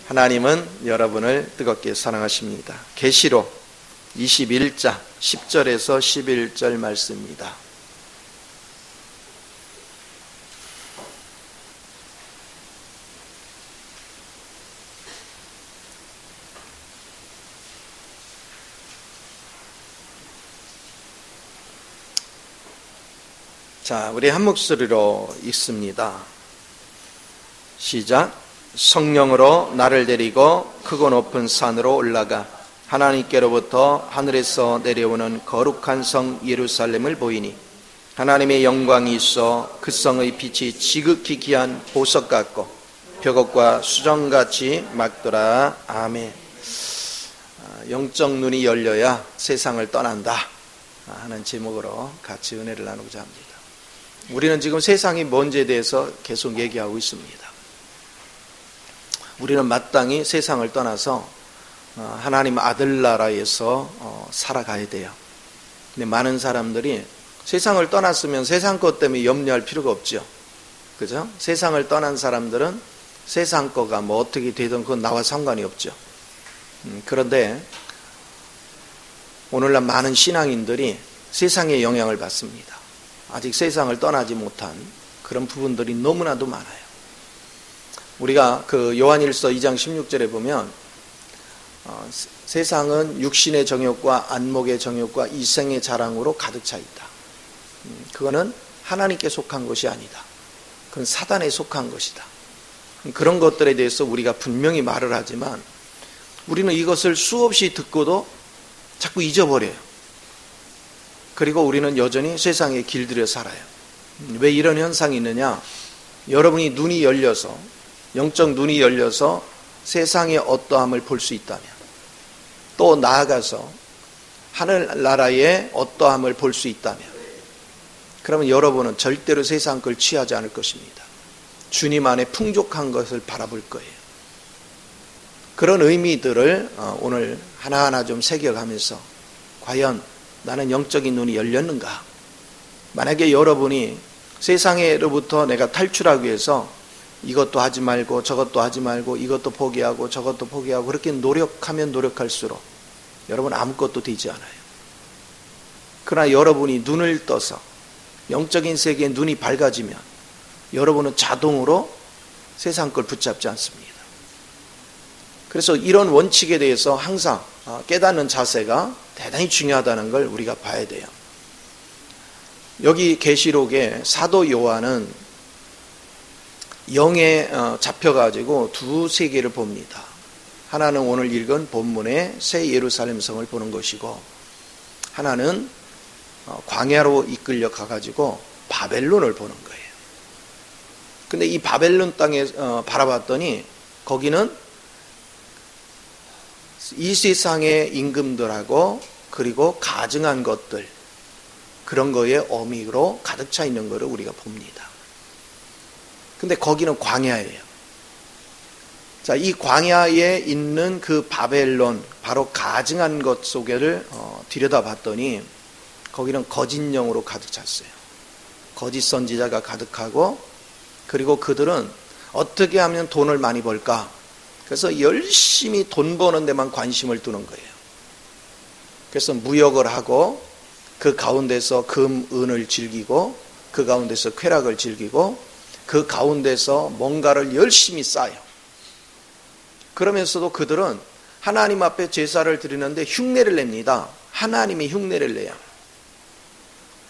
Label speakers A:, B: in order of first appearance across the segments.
A: 하나님은 여러분을 뜨겁게 사랑하십니다. 계시록 21장 10절에서 11절 말씀입니다. 자, 우리 한 목소리로 읽습니다. 시작. 성령으로 나를 데리고 크고 높은 산으로 올라가 하나님께로부터 하늘에서 내려오는 거룩한 성 예루살렘을 보이니 하나님의 영광이 있어 그 성의 빛이 지극히 귀한 보석 같고 벽옥과 수정같이 맑더라. 아멘. 영적 눈이 열려야 세상을 떠난다 하는 제목으로 같이 은혜를 나누고자 합니다. 우리는 지금 세상이 뭔지에 대해서 계속 얘기하고 있습니다. 우리는 마땅히 세상을 떠나서 하나님 아들 나라에서 살아가야 돼요. 근데 많은 사람들이 세상을 떠났으면 세상 것 때문에 염려할 필요가 없죠. 그죠? 세상을 떠난 사람들은 세상 거가 뭐 어떻게 되든 그건 나와 상관이 없죠. 그런데 오늘날 많은 신앙인들이 세상의 영향을 받습니다. 아직 세상을 떠나지 못한 그런 부분들이 너무나도 많아요. 우리가 그 요한일서 2장 16절에 보면 세상은 육신의 정욕과 안목의 정욕과 이생의 자랑으로 가득 차 있다. 그거는 하나님께 속한 것이 아니다. 그건 사단에 속한 것이다. 그런 것들에 대해서 우리가 분명히 말을 하지만 우리는 이것을 수없이 듣고도 자꾸 잊어버려요. 그리고 우리는 여전히 세상에 길들여 살아요. 왜 이런 현상이 있느냐? 여러분이 눈이 열려서, 영적 눈이 열려서 세상의 어떠함을 볼 수 있다면, 또 나아가서 하늘나라의 어떠함을 볼 수 있다면, 그러면 여러분은 절대로 세상 걸 취하지 않을 것입니다. 주님 안에 풍족한 것을 바라볼 거예요. 그런 의미들을 오늘 하나하나 좀 새겨가면서 과연 나는 영적인 눈이 열렸는가? 만약에 여러분이 세상으로부터 내가 탈출하기 위해서 이것도 하지 말고 저것도 하지 말고 이것도 포기하고 저것도 포기하고 그렇게 노력하면 노력할수록 여러분 아무것도 되지 않아요. 그러나 여러분이 눈을 떠서 영적인 세계에 눈이 밝아지면 여러분은 자동으로 세상 걸 붙잡지 않습니다. 그래서 이런 원칙에 대해서 항상 깨닫는 자세가 대단히 중요하다는 걸 우리가 봐야 돼요. 여기 계시록에 사도 요한은 영에 잡혀가지고 두 세계를 봅니다. 하나는 오늘 읽은 본문의 새 예루살렘 성을 보는 것이고 하나는 광야로 이끌려 가가지고 바벨론을 보는 거예요. 근데 이 바벨론 땅에 바라봤더니 거기는 이 세상의 임금들하고 그리고 가증한 것들 그런 거에 어미로 가득 차 있는 것을 우리가 봅니다. 근데 거기는 광야예요. 자, 이 광야에 있는 그 바벨론 바로 가증한 것 속에를 들여다봤더니 거기는 거짓 영으로 가득 찼어요. 거짓 선지자가 가득하고 그리고 그들은 어떻게 하면 돈을 많이 벌까? 그래서 열심히 돈 버는 데만 관심을 두는 거예요. 그래서 무역을 하고 그 가운데서 금, 은을 즐기고 그 가운데서 쾌락을 즐기고 그 가운데서 뭔가를 열심히 쌓아요. 그러면서도 그들은 하나님 앞에 제사를 드리는데 흉내를 냅니다. 하나님이 흉내를 내요.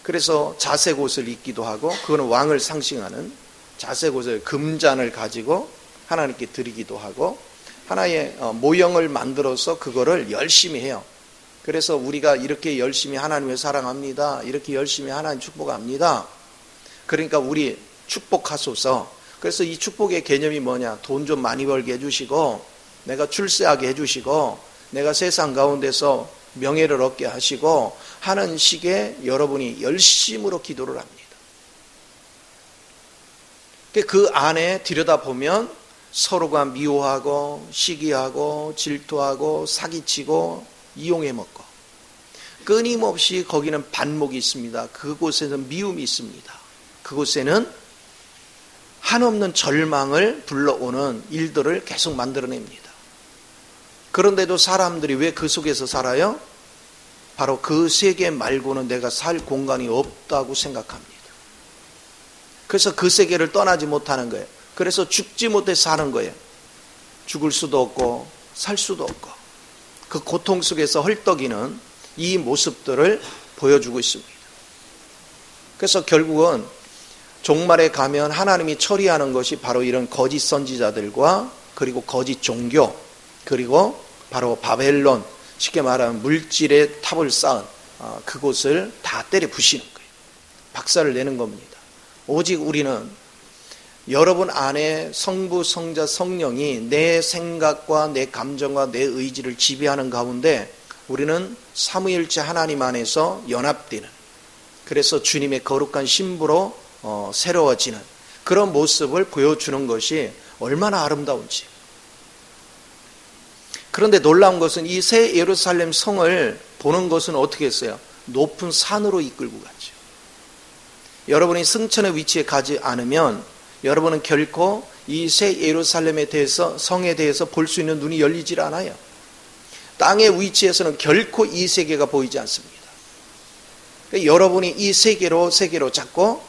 A: 그래서 자색 옷을 입기도 하고 그거는 왕을 상징하는 자색 옷을 금잔을 가지고 하나님께 드리기도 하고 하나의 모형을 만들어서 그거를 열심히 해요. 그래서 우리가 이렇게 열심히 하나님을 사랑합니다. 이렇게 열심히 하나님 축복합니다. 그러니까 우리 축복하소서. 그래서 이 축복의 개념이 뭐냐? 돈 좀 많이 벌게 해주시고 내가 출세하게 해주시고 내가 세상 가운데서 명예를 얻게 하시고 하는 식의 여러분이 열심으로 기도를 합니다. 그 안에 들여다보면 서로가 미워하고 시기하고 질투하고 사기치고 이용해먹고 끊임없이 거기는 반목이 있습니다. 그곳에는 미움이 있습니다. 그곳에는 한없는 절망을 불러오는 일들을 계속 만들어냅니다. 그런데도 사람들이 왜 그 속에서 살아요? 바로 그 세계 말고는 내가 살 공간이 없다고 생각합니다. 그래서 그 세계를 떠나지 못하는 거예요. 그래서 죽지 못해 사는 거예요. 죽을 수도 없고 살 수도 없고 그 고통 속에서 헐떡이는 이 모습들을 보여주고 있습니다. 그래서 결국은 종말에 가면 하나님이 처리하는 것이 바로 이런 거짓 선지자들과 그리고 거짓 종교 그리고 바로 바벨론 쉽게 말하면 물질의 탑을 쌓은 그곳을 다 때려 부시는 거예요. 박살을 내는 겁니다. 오직 우리는 여러분 안에 성부, 성자, 성령이 내 생각과 내 감정과 내 의지를 지배하는 가운데 우리는 삼위일체 하나님 안에서 연합되는, 그래서 주님의 거룩한 신부로 새로워지는 그런 모습을 보여주는 것이 얼마나 아름다운지. 그런데 놀라운 것은 이 새 예루살렘 성을 보는 것은 어떻게 했어요? 높은 산으로 이끌고 갔죠. 여러분이 승천의 위치에 가지 않으면 여러분은 결코 이 새 예루살렘에 대해서, 성에 대해서 볼 수 있는 눈이 열리질 않아요. 땅의 위치에서는 결코 이 세계가 보이지 않습니다. 여러분이 이 세계로 자꾸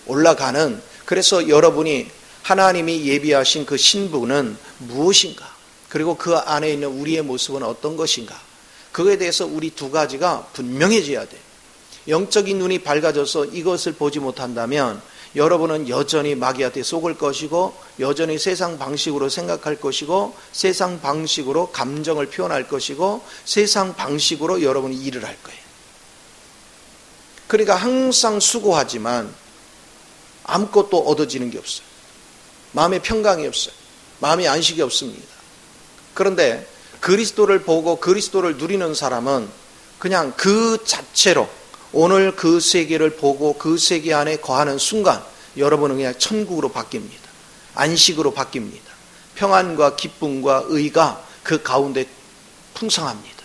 A: 올라가는, 그래서 여러분이 하나님이 예비하신 그 신부는 무엇인가, 그리고 그 안에 있는 우리의 모습은 어떤 것인가, 그거에 대해서 우리 두 가지가 분명해져야 돼요. 영적인 눈이 밝아져서 이것을 보지 못한다면 여러분은 여전히 마귀한테 속을 것이고 여전히 세상 방식으로 생각할 것이고 세상 방식으로 감정을 표현할 것이고 세상 방식으로 여러분이 일을 할 거예요. 그러니까 항상 수고하지만 아무것도 얻어지는 게 없어요. 마음의 평강이 없어요. 마음의 안식이 없습니다. 그런데 그리스도를 보고 그리스도를 누리는 사람은 그냥 그 자체로 오늘 그 세계를 보고 그 세계 안에 거하는 순간 여러분은 그냥 천국으로 바뀝니다. 안식으로 바뀝니다. 평안과 기쁨과 의가 그 가운데 풍성합니다.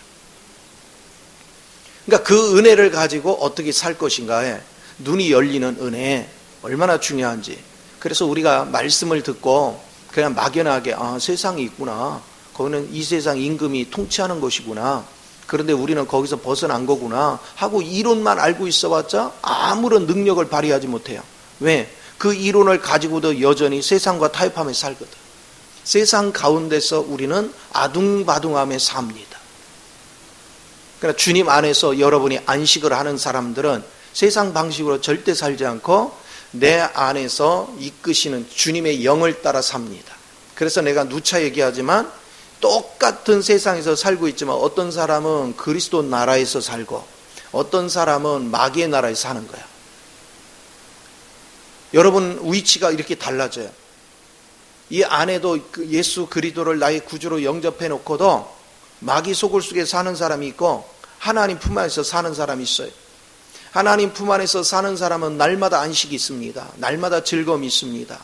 A: 그러니까 그 은혜를 가지고 어떻게 살 것인가에 눈이 열리는 은혜 얼마나 중요한지. 그래서 우리가 말씀을 듣고 그냥 막연하게 세상이 있구나, 거기는 이 세상 임금이 통치하는 것이구나, 그런데 우리는 거기서 벗어난 거구나 하고 이론만 알고 있어봤자 아무런 능력을 발휘하지 못해요. 왜? 그 이론을 가지고도 여전히 세상과 타협하며 살거든. 세상 가운데서 우리는 아둥바둥하며 삽니다. 그러나 주님 안에서 여러분이 안식을 하는 사람들은 세상 방식으로 절대 살지 않고 내 안에서 이끄시는 주님의 영을 따라 삽니다. 그래서 내가 누차 얘기하지만 똑같은 세상에서 살고 있지만 어떤 사람은 그리스도 나라에서 살고 어떤 사람은 마귀의 나라에 사는 거야. 여러분 위치가 이렇게 달라져요. 이 안에도 예수 그리스도를 나의 구주로 영접해 놓고도 마귀 소굴 속에 사는 사람이 있고 하나님 품 안에서 사는 사람이 있어요. 하나님 품 안에서 사는 사람은 날마다 안식이 있습니다. 날마다 즐거움이 있습니다.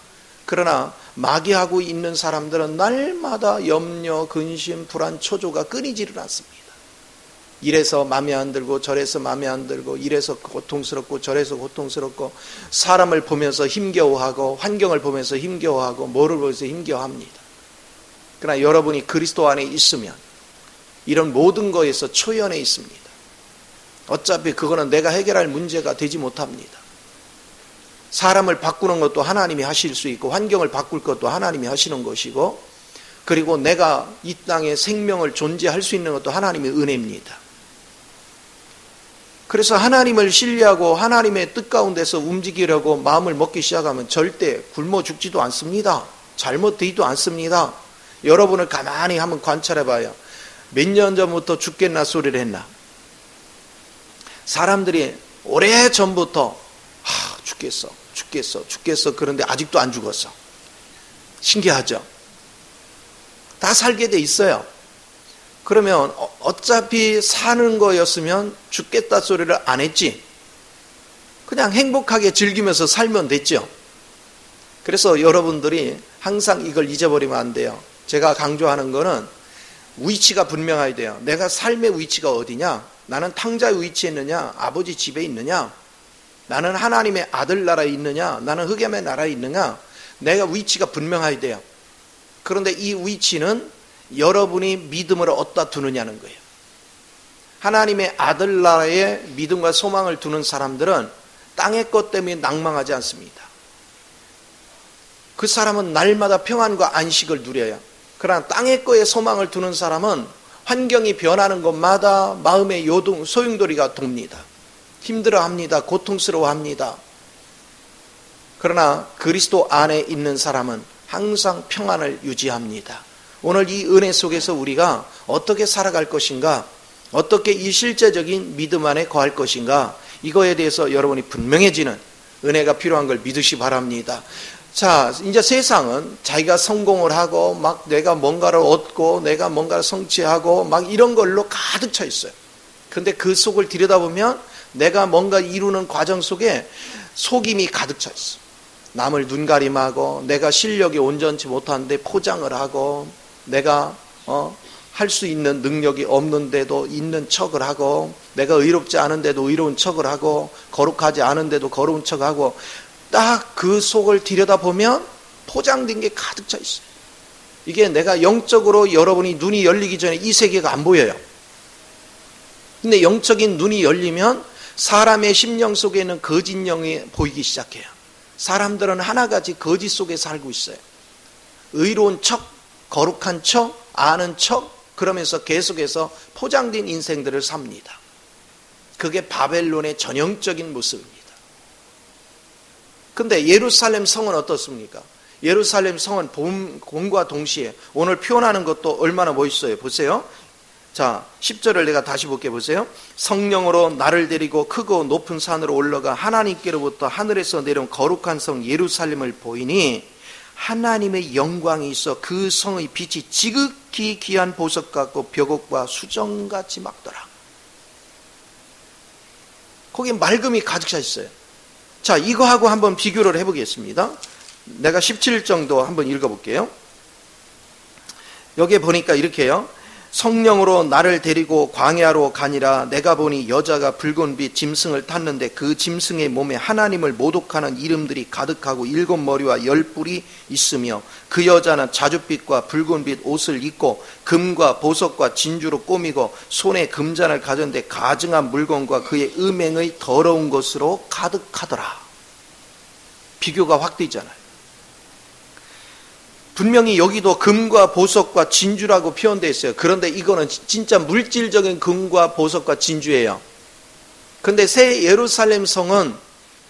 A: 그러나 마귀하고 있는 사람들은 날마다 염려, 근심, 불안, 초조가 끊이지를 않습니다. 이래서 마음에 안 들고 저래서 마음에 안 들고 이래서 고통스럽고 저래서 고통스럽고 사람을 보면서 힘겨워하고 환경을 보면서 힘겨워하고 뭐를 보면서 힘겨워합니다. 그러나 여러분이 그리스도 안에 있으면 이런 모든 것에서 초연해 있습니다. 어차피 그거는 내가 해결할 문제가 되지 못합니다. 사람을 바꾸는 것도 하나님이 하실 수 있고 환경을 바꿀 것도 하나님이 하시는 것이고 그리고 내가 이 땅에 생명을 존재할 수 있는 것도 하나님의 은혜입니다. 그래서 하나님을 신뢰하고 하나님의 뜻 가운데서 움직이려고 마음을 먹기 시작하면 절대 굶어 죽지도 않습니다. 잘못되지도 않습니다. 여러분을 가만히 한번 관찰해 봐요. 몇 년 전부터 죽겠나 소리를 했나? 사람들이 오래전부터 죽겠어 그런데 아직도 안 죽었어. 신기하죠? 다 살게 돼 있어요. 그러면 어차피 사는 거였으면 죽겠다 소리를 안 했지. 그냥 행복하게 즐기면서 살면 됐죠. 그래서 여러분들이 항상 이걸 잊어버리면 안 돼요. 제가 강조하는 거는 위치가 분명해야 돼요. 내가 삶의 위치가 어디냐? 나는 탕자의 위치에 있느냐? 아버지 집에 있느냐? 나는 하나님의 아들 나라에 있느냐? 나는 흑암의 나라에 있느냐? 내가 위치가 분명해야 돼요. 그런데 이 위치는 여러분이 믿음을 어디다 두느냐는 거예요. 하나님의 아들 나라에 믿음과 소망을 두는 사람들은 땅의 것 때문에 낭망하지 않습니다. 그 사람은 날마다 평안과 안식을 누려요. 그러나 땅의 거에 소망을 두는 사람은 환경이 변하는 것마다 마음의 소용돌이가 돕니다. 힘들어합니다. 고통스러워합니다. 그러나 그리스도 안에 있는 사람은 항상 평안을 유지합니다. 오늘 이 은혜 속에서 우리가 어떻게 살아갈 것인가, 어떻게 이 실제적인 믿음 안에 거할 것인가, 이거에 대해서 여러분이 분명해지는 은혜가 필요한 걸 믿으시 바랍니다. 자, 이제 세상은 자기가 성공을 하고 막 내가 뭔가를 얻고 내가 뭔가를 성취하고 막 이런 걸로 가득 차 있어요. 근데 그 속을 들여다보면 내가 뭔가 이루는 과정 속에 속임이 가득 차 있어. 남을 눈가림하고 내가 실력이 온전치 못한데 포장을 하고 내가 할 수 있는 능력이 없는데도 있는 척을 하고 내가 의롭지 않은데도 의로운 척을 하고 거룩하지 않은데도 거룩한 척하고 딱 그 속을 들여다보면 포장된 게 가득 차 있어요. 이게 내가 영적으로 여러분이 눈이 열리기 전에 이 세계가 안 보여요. 근데 영적인 눈이 열리면 사람의 심령 속에 있는 거짓 영이 보이기 시작해요. 사람들은 하나같이 거짓 속에 살고 있어요. 의로운 척, 거룩한 척, 아는 척, 그러면서 계속해서 포장된 인생들을 삽니다. 그게 바벨론의 전형적인 모습입니다. 근데 예루살렘 성은 어떻습니까? 예루살렘 성은 봄과 동시에 오늘 표현하는 것도 얼마나 멋있어요. 보세요. 자, 10절을 내가 다시 볼게 보세요. 성령으로 나를 데리고 크고 높은 산으로 올라가 하나님께로부터 하늘에서 내려온 거룩한 성 예루살렘을 보이니 하나님의 영광이 있어 그 성의 빛이 지극히 귀한 보석 같고 벽옥과 수정같이 막더라. 거기 맑음이 가득 차 있어요. 자, 이거하고 한번 비교를 해보겠습니다. 내가 17 정도 한번 읽어볼게요. 여기에 보니까 이렇게요. 성령으로 나를 데리고 광야로 가니라. 내가 보니 여자가 붉은 빛 짐승을 탔는데 그 짐승의 몸에 하나님을 모독하는 이름들이 가득하고 7 머리와 10 뿔이 있으며 그 여자는 자줏빛과 붉은 빛 옷을 입고 금과 보석과 진주로 꾸미고 손에 금잔을 가졌는데 가증한 물건과 그의 음행의 더러운 것으로 가득하더라. 비교가 확 되잖아요. 분명히 여기도 금과 보석과 진주라고 표현되어 있어요. 그런데 이거는 진짜 물질적인 금과 보석과 진주예요. 그런데 새 예루살렘 성은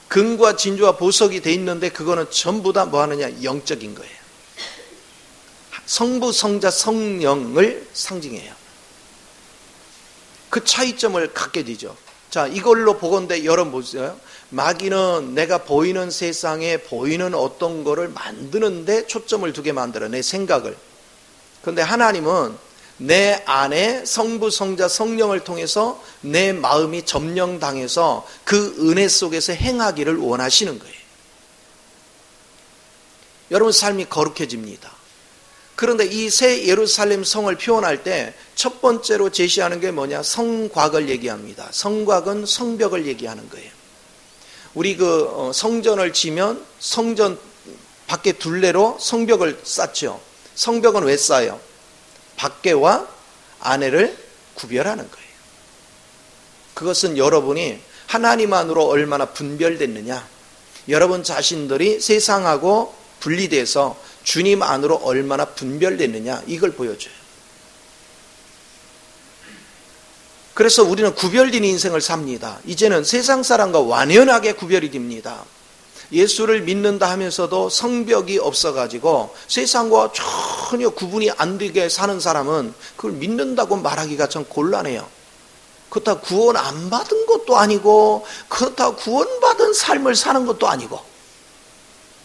A: 금과 진주와 보석이 돼 있는데 그거는 전부 다 뭐 하느냐? 영적인 거예요. 성부, 성자, 성령을 상징해요. 그 차이점을 갖게 되죠. 자, 이걸로 보건대 여러분 보세요. 마귀는 내가 보이는 세상에 보이는 어떤 거를 만드는데 초점을 두게 만들어, 내 생각을. 그런데 하나님은 내 안에 성부, 성자, 성령을 통해서 내 마음이 점령당해서 그 은혜 속에서 행하기를 원하시는 거예요. 여러분 삶이 거룩해집니다. 그런데 이 새 예루살렘 성을 표현할 때 첫 번째로 제시하는 게 뭐냐? 성곽을 얘기합니다. 성곽은 성벽을 얘기하는 거예요. 우리 성전을 지면 성전 밖에 둘레로 성벽을 쌓죠. 성벽은 왜 쌓아요? 밖에와 안에를 구별하는 거예요. 그것은 여러분이 하나님 안으로 얼마나 분별됐느냐, 여러분 자신들이 세상하고 분리돼서 주님 안으로 얼마나 분별됐느냐, 이걸 보여줘요. 그래서 우리는 구별된 인생을 삽니다. 이제는 세상 사람과 완연하게 구별이 됩니다. 예수를 믿는다 하면서도 성벽이 없어가지고 세상과 전혀 구분이 안 되게 사는 사람은 그걸 믿는다고 말하기가 참 곤란해요. 그렇다고 구원 안 받은 것도 아니고, 그렇다고 구원받은 삶을 사는 것도 아니고,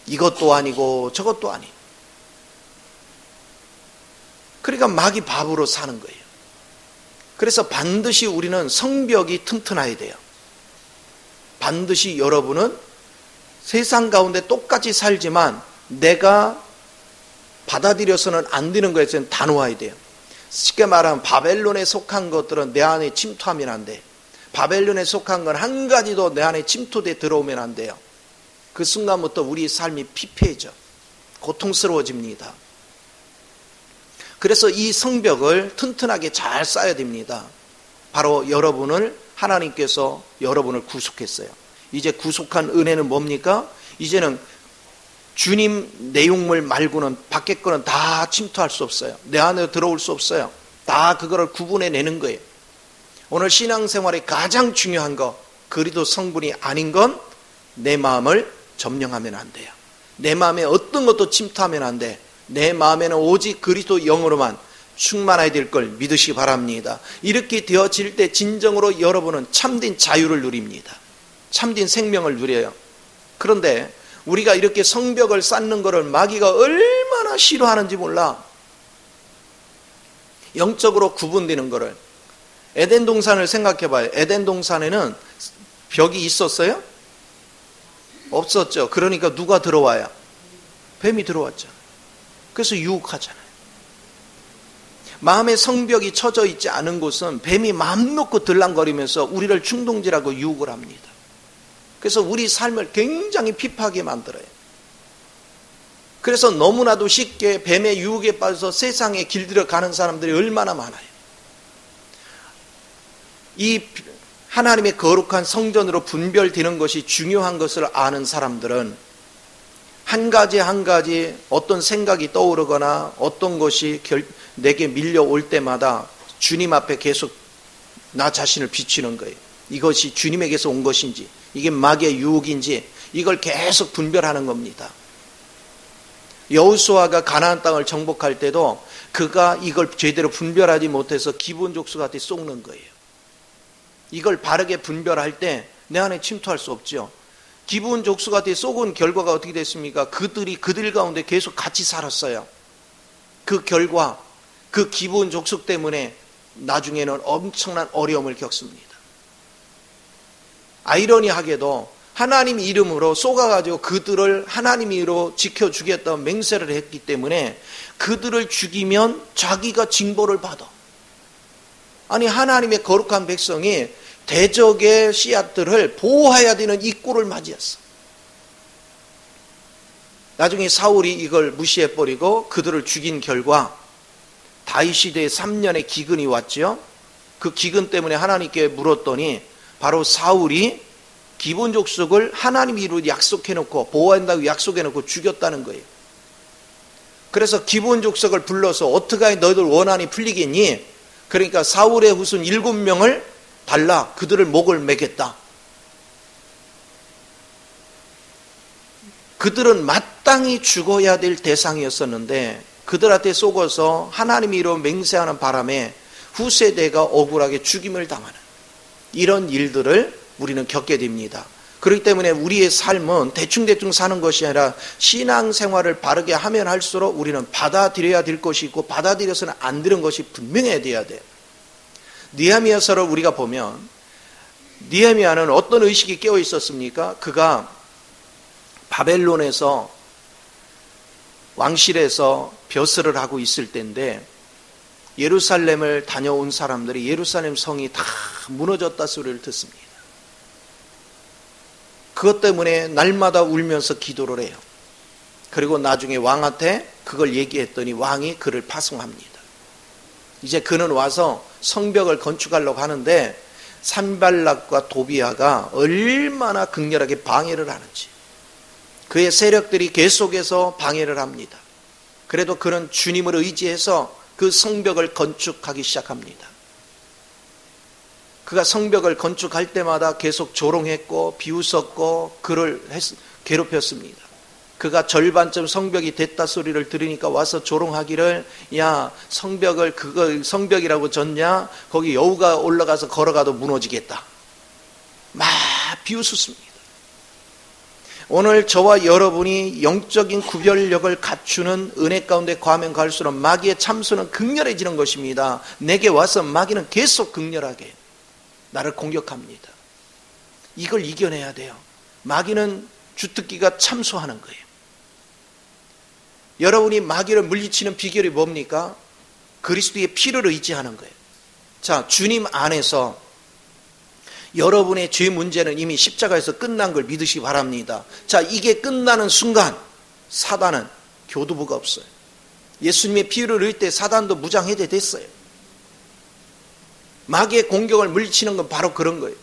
A: 이것도 아니고 저것도 아니고. 그러니까 마귀 밥으로 사는 거예요. 그래서 반드시 우리는 성벽이 튼튼해야 돼요. 반드시 여러분은 세상 가운데 똑같이 살지만 내가 받아들여서는 안 되는 것에 대해서는 다 놓아야 돼요. 쉽게 말하면 바벨론에 속한 것들은 내 안에 침투하면 안 돼. 바벨론에 속한 건 한 가지도 내 안에 침투돼 들어오면 안 돼요. 그 순간부터 우리 삶이 피폐해져 고통스러워집니다. 그래서 이 성벽을 튼튼하게 잘 쌓아야 됩니다. 바로 여러분을 하나님께서 여러분을 구속했어요. 이제 구속한 은혜는 뭡니까? 이제는 주님 내용물 말고는 밖에 거는 다 침투할 수 없어요. 내 안에 들어올 수 없어요. 다 그거를 구분해내는 거예요. 오늘 신앙생활의 가장 중요한 거, 그리도 성분이 아닌 건 내 마음을 점령하면 안 돼요. 내 마음에 어떤 것도 침투하면 안 돼. 내 마음에는 오직 그리스도 영으로만 충만해야 될 걸 믿으시기 바랍니다. 이렇게 되어질 때 진정으로 여러분은 참된 자유를 누립니다. 참된 생명을 누려요. 그런데 우리가 이렇게 성벽을 쌓는 것을 마귀가 얼마나 싫어하는지 몰라. 영적으로 구분되는 것을. 에덴 동산을 생각해 봐요. 에덴 동산에는 벽이 있었어요? 없었죠. 그러니까 누가 들어와야? 뱀이 들어왔죠. 그래서 유혹하잖아요. 마음의 성벽이 쳐져 있지 않은 곳은 뱀이 마음 놓고 들랑거리면서 우리를 충동질하고 유혹을 합니다. 그래서 우리 삶을 굉장히 피폐하게 만들어요. 그래서 너무나도 쉽게 뱀의 유혹에 빠져서 세상에 길들여 가는 사람들이 얼마나 많아요. 이 하나님의 거룩한 성전으로 분별되는 것이 중요한 것을 아는 사람들은 한 가지 한 가지 어떤 생각이 떠오르거나 어떤 것이 내게 밀려올 때마다 주님 앞에 계속 나 자신을 비추는 거예요. 이것이 주님에게서 온 것인지, 이게 마귀의 유혹인지, 이걸 계속 분별하는 겁니다. 여호수아가 가나안 땅을 정복할 때도 그가 이걸 제대로 분별하지 못해서 기브온 족속한테 쏘는 거예요. 이걸 바르게 분별할 때 내 안에 침투할 수 없죠. 기브온 족속한테 쏘은 결과가 어떻게 됐습니까? 그들이 그들 가운데 계속 같이 살았어요. 그 결과 그 기브온 족속 때문에 나중에는 엄청난 어려움을 겪습니다. 아이러니하게도 하나님 이름으로 쏘가가지고 그들을 하나님 이름으로 지켜주겠다고 맹세를 했기 때문에 그들을 죽이면 자기가 징벌을 받아. 아니 하나님의 거룩한 백성이 대적의 씨앗들을 보호해야 되는 이 꼴을 맞이했어. 나중에 사울이 이걸 무시해버리고 그들을 죽인 결과 다윗 시대에 3년의 기근이 왔죠. 그 기근 때문에 하나님께 물었더니 바로 사울이 기브온 족속을 하나님 이름으로 약속해놓고 보호한다고 약속해놓고 죽였다는 거예요. 그래서 기브온 족속을 불러서 어떻게 하면 너희들 원한이 풀리겠니? 그러니까 사울의 후손 7명을 달라 그들을 목을 매겠다. 그들은 마땅히 죽어야 될 대상이었었는데 그들한테 속아서 하나님 이름으로 맹세하는 바람에 후세대가 억울하게 죽임을 당하는 이런 일들을 우리는 겪게 됩니다. 그렇기 때문에 우리의 삶은 대충대충 사는 것이 아니라 신앙생활을 바르게 하면 할수록 우리는 받아들여야 될 것이 있고 받아들여서는 안 되는 것이 분명해야 돼야 돼요. 느헤미야서를 우리가 보면 느헤미야는 어떤 의식이 깨어 있었습니까? 그가 바벨론에서 왕실에서 벼슬을 하고 있을 때인데 예루살렘을 다녀온 사람들이 예루살렘 성이 다 무너졌다 소리를 듣습니다. 그것 때문에 날마다 울면서 기도를 해요. 그리고 나중에 왕한테 그걸 얘기했더니 왕이 그를 파송합니다. 이제 그는 와서 성벽을 건축하려고 하는데 산발락과 도비아가 얼마나 극렬하게 방해를 하는지 그의 세력들이 계속해서 방해를 합니다. 그래도 그는 주님을 의지해서 그 성벽을 건축하기 시작합니다. 그가 성벽을 건축할 때마다 계속 조롱했고 비웃었고 그를 괴롭혔습니다. 그가 절반쯤 성벽이 됐다 소리를 들으니까 와서 조롱하기를 야 성벽을 그걸 성벽이라고 졌냐? 거기 여우가 올라가서 걸어가도 무너지겠다. 막 비웃었습니다. 오늘 저와 여러분이 영적인 구별력을 갖추는 은혜 가운데 가면 갈수록 마귀의 참수는 극렬해지는 것입니다. 내게 와서 마귀는 계속 극렬하게 나를 공격합니다. 이걸 이겨내야 돼요. 마귀는 주특기가 참소하는 거예요. 여러분이 마귀를 물리치는 비결이 뭡니까? 그리스도의 피를 의지하는 거예요. 자, 주님 안에서 여러분의 죄 문제는 이미 십자가에서 끝난 걸 믿으시기 바랍니다. 자, 이게 끝나는 순간 사단은 교두보가 없어요. 예수님의 피를 흘릴 때 사단도 무장해제됐어요. 마귀의 공격을 물리치는 건 바로 그런 거예요.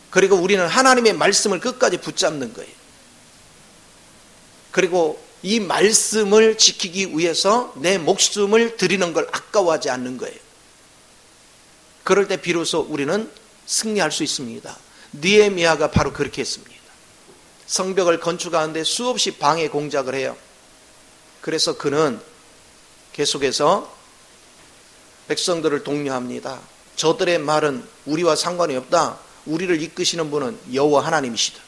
A: 그리고 우리는 하나님의 말씀을 끝까지 붙잡는 거예요. 그리고 이 말씀을 지키기 위해서 내 목숨을 드리는 걸 아까워하지 않는 거예요. 그럴 때 비로소 우리는 승리할 수 있습니다. 느헤미야가 바로 그렇게 했습니다. 성벽을 건축하는데 수없이 방해 공작을 해요. 그래서 그는 계속해서 백성들을 독려합니다. 저들의 말은 우리와 상관이 없다. 우리를 이끄시는 분은 여호와 하나님이시다.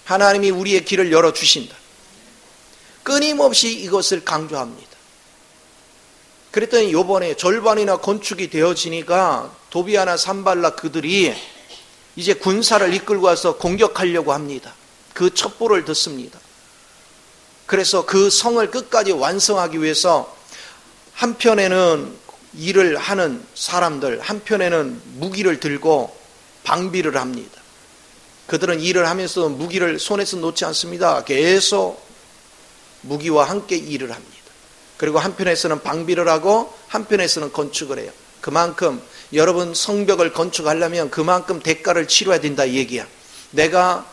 A: 하나님이 우리의 길을 열어주신다. 끊임없이 이것을 강조합니다. 그랬더니 이번에 절반이나 건축이 되어지니까 도비아나 산발락 그들이 이제 군사를 이끌고 와서 공격하려고 합니다. 그 첩보를 듣습니다. 그래서 그 성을 끝까지 완성하기 위해서 한편에는 일을 하는 사람들, 한편에는 무기를 들고 방비를 합니다. 그들은 일을 하면서 무기를 손에서 놓지 않습니다. 계속 무기와 함께 일을 합니다. 그리고 한편에서는 방비를 하고 한편에서는 건축을 해요. 그만큼 여러분 성벽을 건축하려면 그만큼 대가를 치러야 된다 이 얘기야. 내가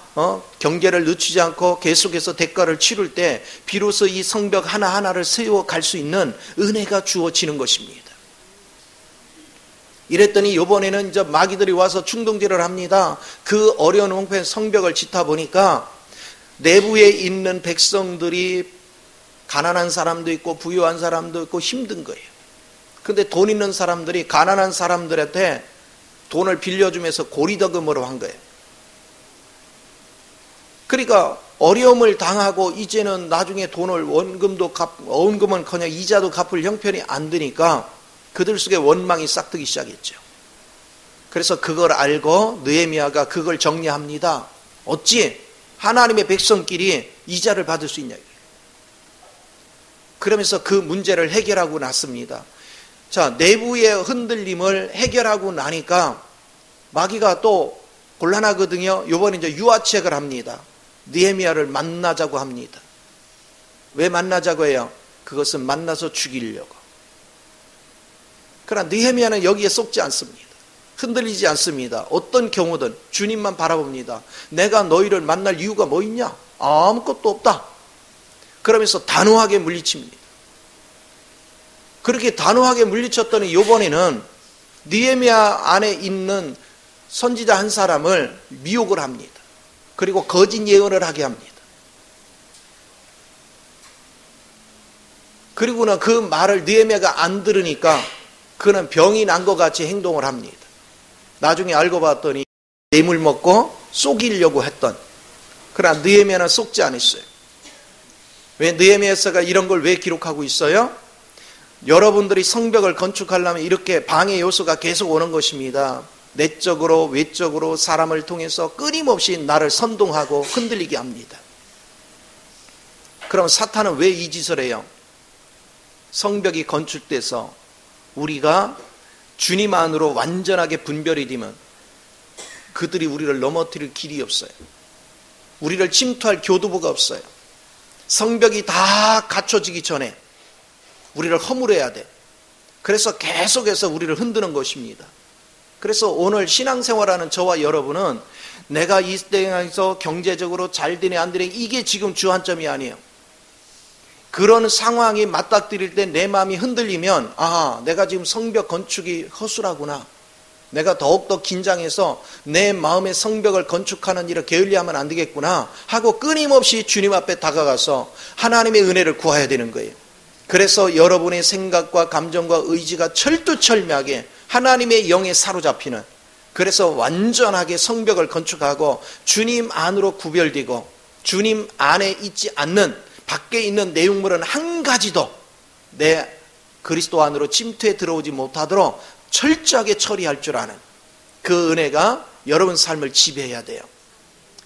A: 경계를 늦추지 않고 계속해서 대가를 치를 때 비로소 이 성벽 하나하나를 세워갈 수 있는 은혜가 주어지는 것입니다. 이랬더니 이번에는 이제 마귀들이 와서 충동질을 합니다. 그 어려운 형편 성벽을 짓다 보니까 내부에 있는 백성들이 가난한 사람도 있고 부유한 사람도 있고 힘든 거예요. 근데 돈 있는 사람들이 가난한 사람들한테 돈을 빌려주면서 고리더금으로 한 거예요. 그러니까 어려움을 당하고 이제는 나중에 돈을 원금은 그냥 이자도 갚을 형편이 안 되니까 그들 속에 원망이 싹트기 시작했죠. 그래서 그걸 알고 느헤미야가 그걸 정리합니다. 어찌 하나님의 백성끼리 이자를 받을 수 있냐. 그러면서 그 문제를 해결하고 났습니다. 자, 내부의 흔들림을 해결하고 나니까 마귀가 또 곤란하거든요. 이번에 이제 유화책을 합니다. 느헤미야를 만나자고 합니다. 왜 만나자고 해요? 그것은 만나서 죽이려고. 그러나 느헤미야는 여기에 속지 않습니다. 흔들리지 않습니다. 어떤 경우든 주님만 바라봅니다. 내가 너희를 만날 이유가 뭐 있냐? 아무것도 없다. 그러면서 단호하게 물리칩니다. 그렇게 단호하게 물리쳤더니 이번에는 느헤미야 안에 있는 선지자 한 사람을 미혹을 합니다. 그리고 거짓 예언을 하게 합니다. 그리고는 그 말을 느헤미야가 안 들으니까 그는 병이 난 것 같이 행동을 합니다. 나중에 알고 봤더니 뇌물 먹고 속이려고 했던, 그러나 느헤미야는 속지 않았어요. 왜 느헤미야서가 이런 걸 왜 기록하고 있어요? 여러분들이 성벽을 건축하려면 이렇게 방해 요소가 계속 오는 것입니다. 내적으로 외적으로 사람을 통해서 끊임없이 나를 선동하고 흔들리게 합니다. 그럼 사탄은 왜 이 짓을 해요? 성벽이 건축돼서 우리가 주님 안으로 완전하게 분별이 되면 그들이 우리를 넘어뜨릴 길이 없어요. 우리를 침투할 교두보가 없어요. 성벽이 다 갖춰지기 전에 우리를 허물어야 돼. 그래서 계속해서 우리를 흔드는 것입니다. 그래서 오늘 신앙생활하는 저와 여러분은 내가 이 땅에서 경제적으로 잘 되네 안 되네 이게 지금 주안점이 아니에요. 그런 상황이 맞닥뜨릴 때 내 마음이 흔들리면 내가 지금 성벽 건축이 허술하구나. 내가 더욱더 긴장해서 내 마음의 성벽을 건축하는 일을 게을리하면 안 되겠구나 하고 끊임없이 주님 앞에 다가가서 하나님의 은혜를 구해야 되는 거예요. 그래서 여러분의 생각과 감정과 의지가 철두철미하게 하나님의 영에 사로잡히는, 그래서 완전하게 성벽을 건축하고 주님 안으로 구별되고 주님 안에 있지 않는 밖에 있는 내용물은 한 가지도 내 그리스도 안으로 침투해 들어오지 못하도록 철저하게 처리할 줄 아는 그 은혜가 여러분 삶을 지배해야 돼요.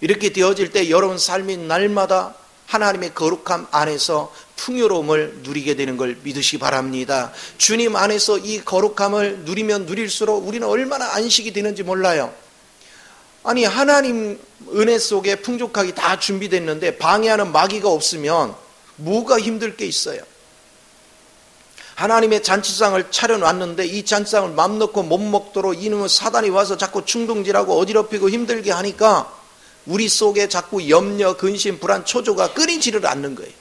A: 이렇게 되어질 때 여러분 삶이 날마다 하나님의 거룩함 안에서 풍요로움을 누리게 되는 걸 믿으시기 바랍니다. 주님 안에서 이 거룩함을 누리면 누릴수록 우리는 얼마나 안식이 되는지 몰라요. 아니 하나님 은혜 속에 풍족하게 다 준비됐는데 방해하는 마귀가 없으면 뭐가 힘들 게 있어요. 하나님의 잔치상을 차려놨는데 이 잔치상을 맘 놓고 못 먹도록 이놈의 사단이 와서 자꾸 충동질하고 어지럽히고 힘들게 하니까 우리 속에 자꾸 염려, 근심, 불안, 초조가 끊이지를 않는 거예요.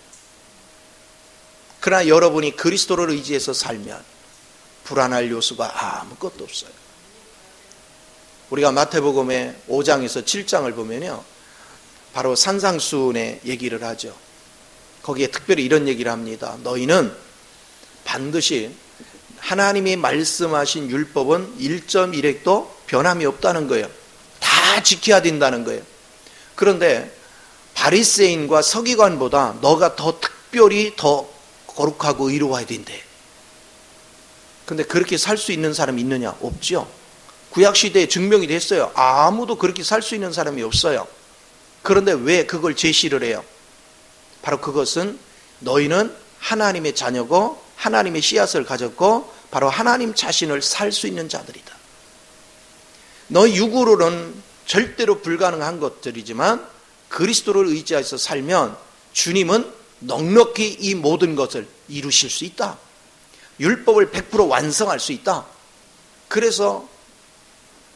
A: 그러나 여러분이 그리스도를 의지해서 살면 불안할 요소가 아무것도 없어요. 우리가 마태복음의 5장에서 7장을 보면요, 바로 산상수훈의 얘기를 하죠. 거기에 특별히 이런 얘기를 합니다. 너희는 반드시 하나님이 말씀하신 율법은 1.1획도 변함이 없다는 거예요. 다 지켜야 된다는 거예요. 그런데 바리새인과 서기관보다 너가 더 특별히 더 거룩하고 의로워야 된대. 근데 그렇게 살 수 있는 사람이 있느냐? 없죠. 구약시대에 증명이 됐어요. 아무도 그렇게 살 수 있는 사람이 없어요. 그런데 왜 그걸 제시를 해요? 바로 그것은 너희는 하나님의 자녀고 하나님의 씨앗을 가졌고 바로 하나님 자신을 살 수 있는 자들이다. 너희 육으로는 절대로 불가능한 것들이지만 그리스도를 의지해서 살면 주님은 넉넉히 이 모든 것을 이루실 수 있다. 율법을 100% 완성할 수 있다. 그래서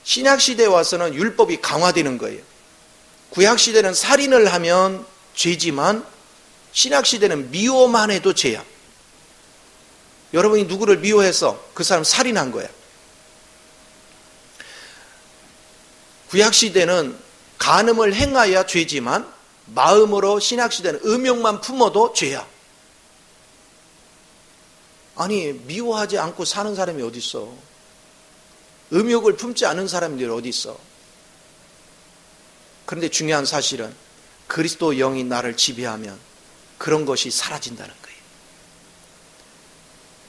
A: 신약시대에 와서는 율법이 강화되는 거예요. 구약시대는 살인을 하면 죄지만 신약시대는 미워만 해도 죄야. 여러분이 누구를 미워해서 그 사람 살인한 거야. 구약시대는 간음을 행하여야 죄지만 마음으로 신약시대는 음욕만 품어도 죄야. 아니 미워하지 않고 사는 사람이 어디 있어? 음욕을 품지 않은 사람들이 어디 있어? 그런데 중요한 사실은 그리스도 영이 나를 지배하면 그런 것이 사라진다는 거예요.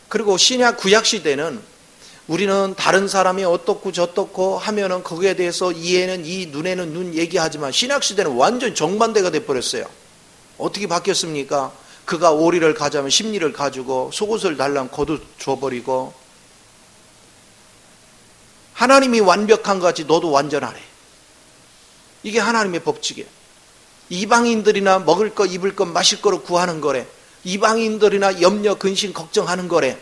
A: 그리고 신약 구약 시대는 우리는 다른 사람이 어떻고 저떻고 하면은 거기에 대해서 이에는 이, 눈에는 눈 얘기하지만 신약 시대는 완전 정반대가 돼버렸어요. 어떻게 바뀌었습니까? 그가 오리를 가자면 십리를 가지고 속옷을 달라면 겉옷 줘버리고 하나님이 완벽한 것 같이 너도 완전하래. 이게 하나님의 법칙이에요. 이방인들이나 먹을 거 입을 것 마실 거로 구하는 거래. 이방인들이나 염려 근심 걱정하는 거래.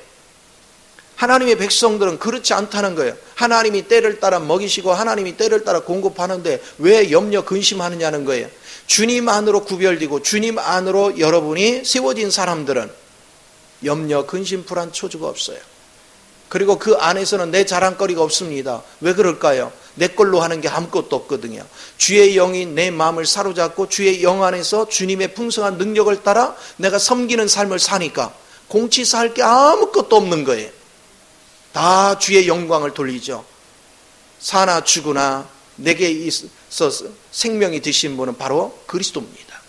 A: 하나님의 백성들은 그렇지 않다는 거예요. 하나님이 때를 따라 먹이시고 하나님이 때를 따라 공급하는데 왜 염려 근심하느냐는 거예요. 주님 안으로 구별되고 주님 안으로 여러분이 세워진 사람들은 염려 근심 불안 초조가 없어요. 그리고 그 안에서는 내 자랑거리가 없습니다. 왜 그럴까요? 내 걸로 하는 게 아무것도 없거든요. 주의 영이 내 마음을 사로잡고 주의 영 안에서 주님의 풍성한 능력을 따라 내가 섬기는 삶을 사니까 공치사할 게 아무것도 없는 거예요. 다 주의 영광을 돌리죠. 사나 죽으나 내게 있어서 생명이 되신 분은 바로 그리스도입니다.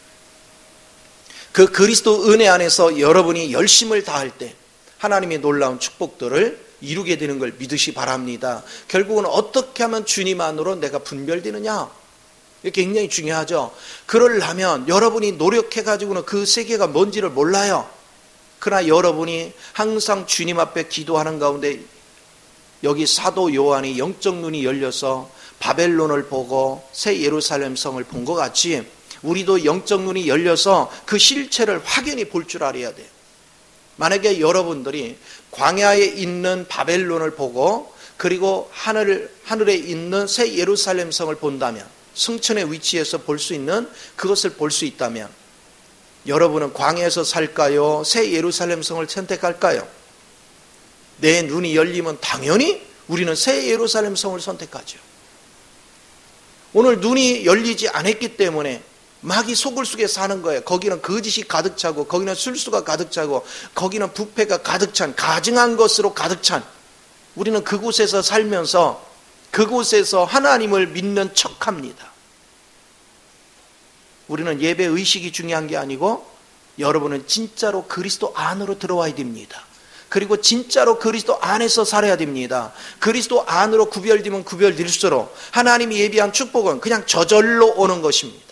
A: 그 그리스도 은혜 안에서 여러분이 열심을 다할 때 하나님의 놀라운 축복들을 이루게 되는 걸 믿으시 바랍니다. 결국은 어떻게 하면 주님 안으로 내가 분별되느냐? 이게 굉장히 중요하죠. 그러려면 여러분이 노력해가지고는 그 세계가 뭔지를 몰라요. 그러나 여러분이 항상 주님 앞에 기도하는 가운데 여기 사도 요한이 영적 눈이 열려서 바벨론을 보고 새 예루살렘 성을 본 것 같이 우리도 영적 눈이 열려서 그 실체를 확연히 볼 줄 알아야 돼요. 만약에 여러분들이 광야에 있는 바벨론을 보고 그리고 하늘에 있는 새 예루살렘 성을 본다면 승천의 위치에서 볼 수 있는 그것을 볼 수 있다면 여러분은 광야에서 살까요? 새 예루살렘 성을 선택할까요? 내 눈이 열리면 당연히 우리는 새 예루살렘 성을 선택하죠. 오늘 눈이 열리지 않았기 때문에 마귀 속을 속에 사는 거예요. 거기는 거짓이 가득 차고 거기는 술수가 가득 차고 거기는 부패가 가득 찬 가증한 것으로 가득 찬 우리는 그곳에서 살면서 그곳에서 하나님을 믿는 척합니다. 우리는 예배 의식이 중요한 게 아니고 여러분은 진짜로 그리스도 안으로 들어와야 됩니다. 그리고 진짜로 그리스도 안에서 살아야 됩니다. 그리스도 안으로 구별되면 구별될수록 하나님이 예비한 축복은 그냥 저절로 오는 것입니다.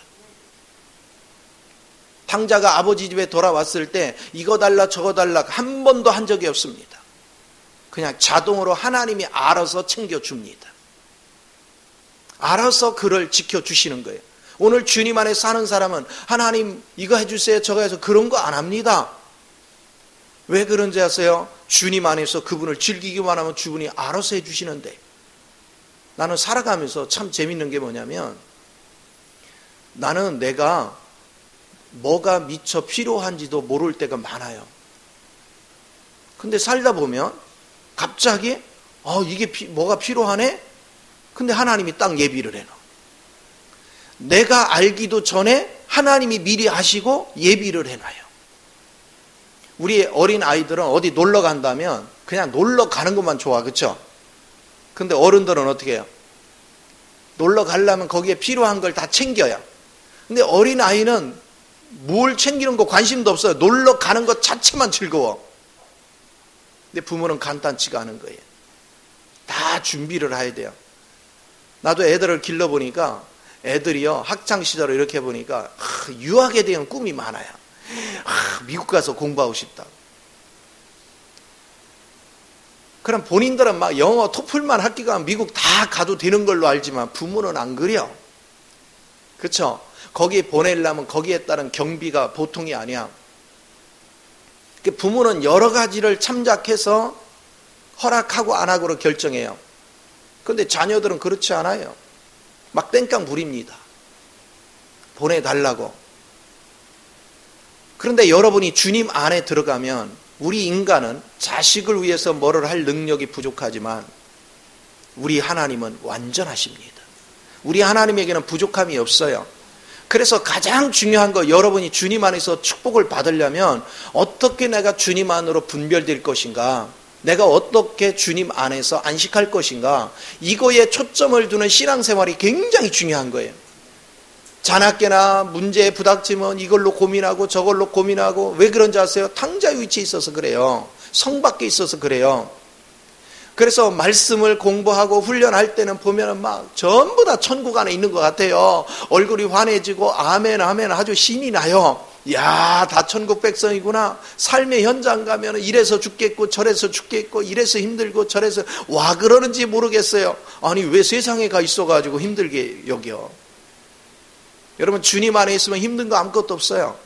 A: 탕자가 아버지 집에 돌아왔을 때 이거 달라 저거 달라 한 번도 한 적이 없습니다. 그냥 자동으로 하나님이 알아서 챙겨줍니다. 알아서 그를 지켜주시는 거예요. 오늘 주님 안에 사는 사람은 하나님 이거 해주세요 저거 해서 그런 거 안 합니다. 왜 그런지 아세요? 주님 안에서 그분을 즐기기만 하면 주분이 알아서 해주시는데, 나는 살아가면서 참 재밌는 게 뭐냐면, 나는 내가 뭐가 미처 필요한지도 모를 때가 많아요. 근데 살다 보면 갑자기 이게 뭐가 필요하네? 근데 하나님이 딱 예비를 해놔. 내가 알기도 전에 하나님이 미리 아시고 예비를 해놔요. 우리 어린 아이들은 어디 놀러 간다면 그냥 놀러 가는 것만 좋아, 그렇죠? 근데 어른들은 어떻게 해요? 놀러 가려면 거기에 필요한 걸 다 챙겨요. 근데 어린 아이는 뭘 챙기는 거 관심도 없어요. 놀러 가는 것 자체만 즐거워. 근데 부모는 간단치가 않은 거예요. 다 준비를 해야 돼요. 나도 애들을 길러보니까 애들이요, 학창시절을 이렇게 보니까 유학에 대한 꿈이 많아요. 미국 가서 공부하고 싶다. 그럼 본인들은 막 영어 토플만 학기가 미국 다 가도 되는 걸로 알지만 부모는 안 그려. 그렇죠? 거기에 보내려면 거기에 따른 경비가 보통이 아니야. 부모는 여러 가지를 참작해서 허락하고 안 하고로 결정해요. 그런데 자녀들은 그렇지 않아요. 막 땡깡 부립니다. 보내달라고. 그런데 여러분이 주님 안에 들어가면 우리 인간은 자식을 위해서 뭐를 할 능력이 부족하지만 우리 하나님은 완전하십니다. 우리 하나님에게는 부족함이 없어요. 그래서 가장 중요한 거, 여러분이 주님 안에서 축복을 받으려면 어떻게 내가 주님 안으로 분별될 것인가, 내가 어떻게 주님 안에서 안식할 것인가, 이거에 초점을 두는 신앙생활이 굉장히 중요한 거예요. 자나깨나 문제에 부닥치면 이걸로 고민하고 저걸로 고민하고, 왜 그런지 아세요? 탕자 위치에 있어서 그래요. 성 밖에 있어서 그래요. 그래서 말씀을 공부하고 훈련할 때는 보면은 막 전부 다 천국 안에 있는 것 같아요. 얼굴이 환해지고 아멘 아멘 아주 신이 나요. 야, 다 천국 백성이구나. 삶의 현장 가면은 이래서 죽겠고 저래서 죽겠고 이래서 힘들고 저래서, 와 그러는지 모르겠어요. 아니 왜 세상에 가 있어가지고 힘들게 여겨. 여러분, 주님 안에 있으면 힘든 거 아무것도 없어요.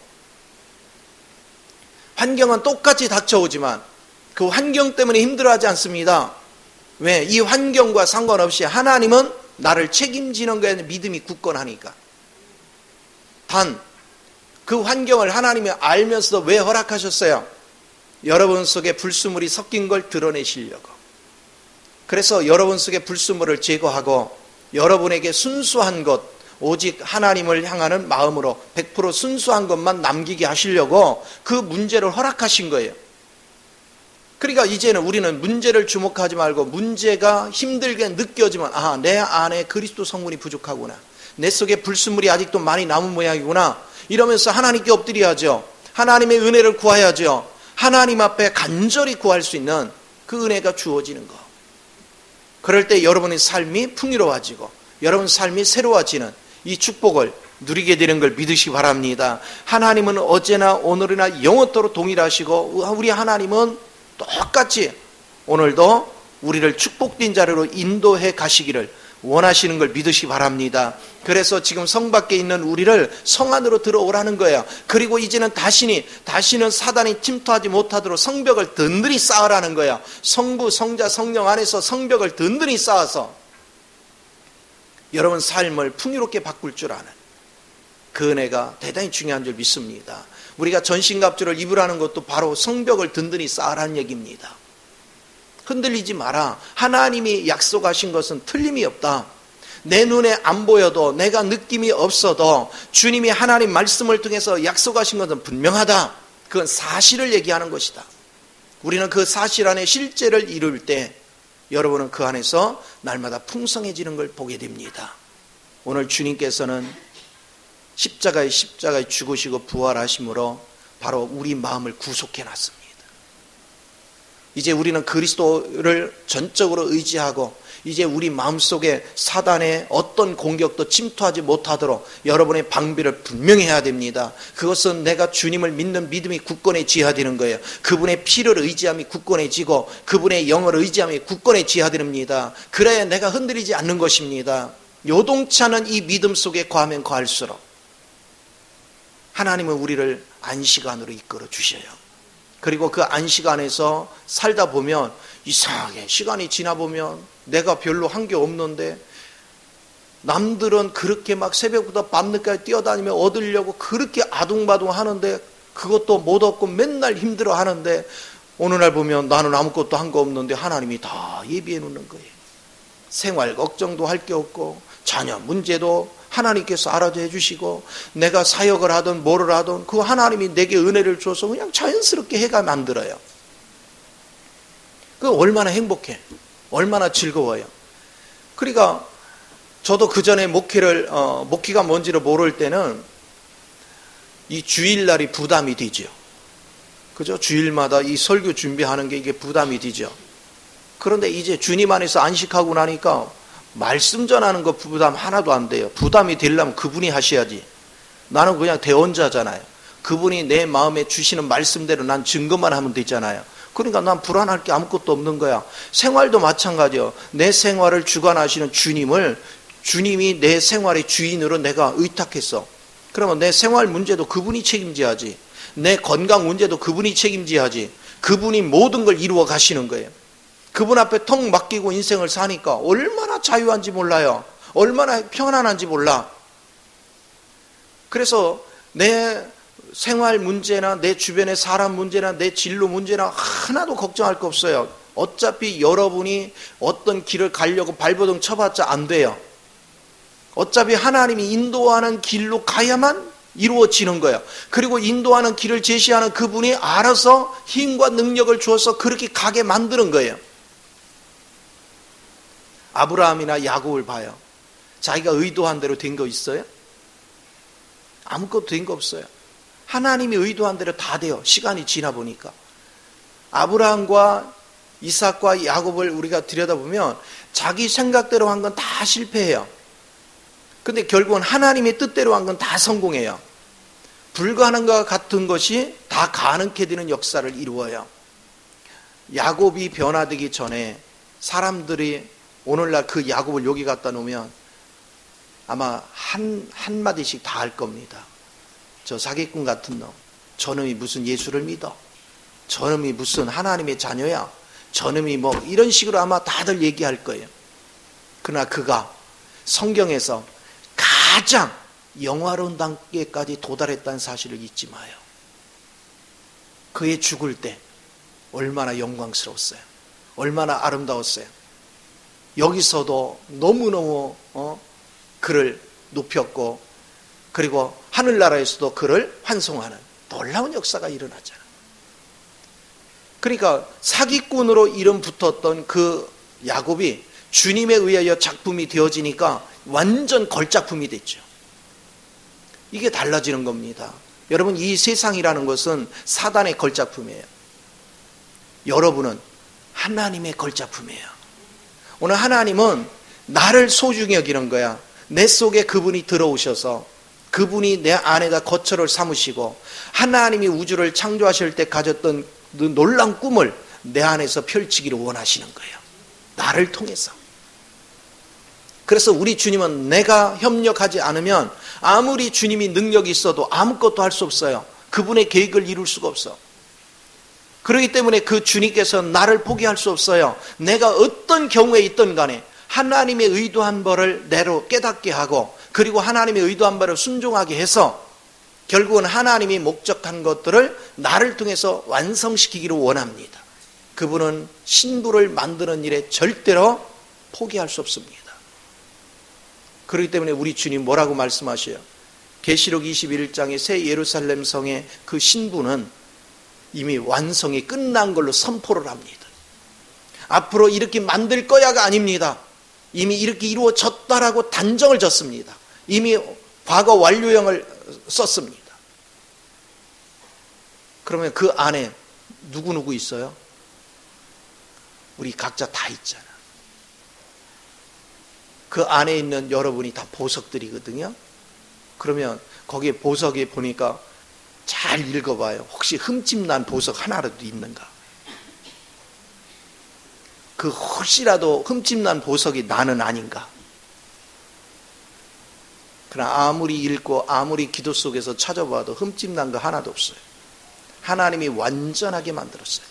A: 환경은 똑같이 닥쳐오지만 그 환경 때문에 힘들어하지 않습니다. 왜? 이 환경과 상관없이 하나님은 나를 책임지는 거에 믿음이 굳건하니까. 단, 그 환경을 하나님이 알면서도 왜 허락하셨어요? 여러분 속에 불순물이 섞인 걸 드러내시려고. 그래서 여러분 속에 불순물을 제거하고 여러분에게 순수한 것, 오직 하나님을 향하는 마음으로 100% 순수한 것만 남기게 하시려고 그 문제를 허락하신 거예요. 그러니까 이제는 우리는 문제를 주목하지 말고 문제가 힘들게 느껴지면, 아, 내 안에 그리스도 성분이 부족하구나, 내 속에 불순물이 아직도 많이 남은 모양이구나, 이러면서 하나님께 엎드려야죠. 하나님의 은혜를 구해야죠. 하나님 앞에 간절히 구할 수 있는 그 은혜가 주어지는 거. 그럴 때 여러분의 삶이 풍요로워지고 여러분 삶이 새로워지는 이 축복을 누리게 되는 걸 믿으시기 바랍니다. 하나님은 어제나 오늘이나 영원토록 동일하시고 우리 하나님은 똑같이 오늘도 우리를 축복된 자리로 인도해 가시기를 원하시는 걸 믿으시기 바랍니다. 그래서 지금 성 밖에 있는 우리를 성 안으로 들어오라는 거예요. 그리고 이제는 다시는 사단이 침투하지 못하도록 성벽을 든든히 쌓으라는 거예요. 성부, 성자, 성령 안에서 성벽을 든든히 쌓아서 여러분 삶을 풍요롭게 바꿀 줄 아는 그 은혜가 대단히 중요한 줄 믿습니다. 우리가 전신갑주를 입으라는 것도 바로 성벽을 든든히 쌓으라는 얘기입니다. 흔들리지 마라. 하나님이 약속하신 것은 틀림이 없다. 내 눈에 안 보여도, 내가 느낌이 없어도 주님이 하나님 말씀을 통해서 약속하신 것은 분명하다. 그건 사실을 얘기하는 것이다. 우리는 그 사실 안에 실제를 이룰 때 여러분은 그 안에서 날마다 풍성해지는 걸 보게 됩니다. 오늘 주님께서는 십자가에 죽으시고 부활하심으로 바로 우리 마음을 구속해 놨습니다. 이제 우리는 그리스도를 전적으로 의지하고 이제 우리 마음속에 사단의 어떤 공격도 침투하지 못하도록 여러분의 방비를 분명히 해야 됩니다. 그것은 내가 주님을 믿는 믿음이 굳건해져야 되는 거예요. 그분의 피를 의지함이 굳건해지고 그분의 영을 의지함이 굳건해져야 됩니다. 그래야 내가 흔들리지 않는 것입니다. 요동치 않은 이 믿음 속에 거하면 거할수록 하나님은 우리를 안식 안으로 이끌어 주셔요. 그리고 그 안식 안에서 살다 보면 이상하게 시간이 지나 보면 내가 별로 한 게 없는데 남들은 그렇게 막 새벽부터 밤늦게까지 뛰어다니며 얻으려고 그렇게 아둥바둥 하는데 그것도 못 얻고 맨날 힘들어 하는데 어느 날 보면 나는 아무것도 한 거 없는데 하나님이 다 예비해 놓는 거예요. 생활 걱정도 할 게 없고 자녀 문제도 하나님께서 알아서 해주시고 내가 사역을 하든 뭐를 하든 그 하나님이 내게 은혜를 줘서 그냥 자연스럽게 해가 만들어요. 그 얼마나 행복해, 얼마나 즐거워요. 그러니까 저도 그 전에 목회가 뭔지를 모를 때는 이 주일날이 부담이 되죠. 그죠? 주일마다 이 설교 준비하는 게 이게 부담이 되죠. 그런데 이제 주님 안에서 안식하고 나니까 말씀 전하는 거 부담 하나도 안 돼요. 부담이 되려면 그분이 하셔야지. 나는 그냥 대언자잖아요. 그분이 내 마음에 주시는 말씀대로 난 증거만 하면 되잖아요. 그러니까 난 불안할 게 아무것도 없는 거야. 생활도 마찬가지요. 내 생활을 주관하시는 주님이 내 생활의 주인으로 내가 의탁했어. 그러면 내 생활 문제도 그분이 책임져야지. 내 건강 문제도 그분이 책임져야지. 그분이 모든 걸 이루어 가시는 거예요. 그분 앞에 턱 맡기고 인생을 사니까 얼마나 자유한지 몰라요. 얼마나 편안한지 몰라. 그래서 내 생활 문제나 내 주변의 사람 문제나 내 진로 문제나 하나도 걱정할 거 없어요. 어차피 여러분이 어떤 길을 가려고 발버둥 쳐봤자 안 돼요. 어차피 하나님이 인도하는 길로 가야만 이루어지는 거예요. 그리고 인도하는 길을 제시하는 그분이 알아서 힘과 능력을 주어서 그렇게 가게 만드는 거예요. 아브라함이나 야곱을 봐요. 자기가 의도한 대로 된 거 있어요? 아무것도 된 거 없어요. 하나님이 의도한 대로 다 돼요. 시간이 지나 보니까. 아브라함과 이삭과 야곱을 우리가 들여다보면 자기 생각대로 한 건 다 실패해요. 근데 결국은 하나님의 뜻대로 한 건 다 성공해요. 불가능과 같은 것이 다 가능케 되는 역사를 이루어요. 야곱이 변화되기 전에 사람들이 오늘날 그 야곱을 여기 갖다 놓으면 아마 한마디씩 다 할 겁니다. 저 사기꾼 같은 놈, 저놈이 무슨 예수를 믿어? 저놈이 무슨 하나님의 자녀야? 저놈이 뭐 이런 식으로 아마 다들 얘기할 거예요. 그러나 그가 성경에서 가장 영화로운 단계까지 도달했다는 사실을 잊지 마요. 그의 죽을 때 얼마나 영광스러웠어요. 얼마나 아름다웠어요. 여기서도 너무너무 그를 높였고 그리고 하늘나라에서도 그를 환송하는 놀라운 역사가 일어나잖아요. 그러니까 사기꾼으로 이름 붙었던 그 야곱이 주님에 의하여 작품이 되어지니까 완전 걸작품이 됐죠. 이게 달라지는 겁니다. 여러분, 이 세상이라는 것은 사단의 걸작품이에요. 여러분은 하나님의 걸작품이에요. 오늘 하나님은 나를 소중히 여기는 거야. 내 속에 그분이 들어오셔서 그분이 내 안에다 거처를 삼으시고 하나님이 우주를 창조하실 때 가졌던 그 놀라운 꿈을 내 안에서 펼치기를 원하시는 거예요. 나를 통해서. 그래서 우리 주님은 내가 협력하지 않으면 아무리 주님이 능력이 있어도 아무것도 할 수 없어요. 그분의 계획을 이룰 수가 없어. 그렇기 때문에 그 주님께서 나를 포기할 수 없어요. 내가 어떤 경우에 있든 간에 하나님의 의도한 바를 내로 깨닫게 하고 그리고 하나님의 의도한 바를 순종하게 해서 결국은 하나님이 목적한 것들을 나를 통해서 완성시키기를 원합니다. 그분은 신부를 만드는 일에 절대로 포기할 수 없습니다. 그렇기 때문에 우리 주님 뭐라고 말씀하셔요? 계시록 21장의 새 예루살렘 성의 그 신부는 이미 완성이 끝난 걸로 선포를 합니다. 앞으로 이렇게 만들 거야가 아닙니다. 이미 이렇게 이루어졌다라고 단정을 졌습니다. 이미 과거 완료형을 썼습니다. 그러면 그 안에 누구 있어요? 우리 각자 다 있잖아. 그 안에 있는 여러분이 다 보석들이거든요. 그러면 거기에 보석에 보니까 잘 읽어봐요. 혹시 흠집난 보석 하나라도 있는가? 그 혹시라도 흠집난 보석이 나는 아닌가? 그러나 아무리 읽고 아무리 기도 속에서 찾아봐도 흠집난 거 하나도 없어요. 하나님이 완전하게 만들었어요.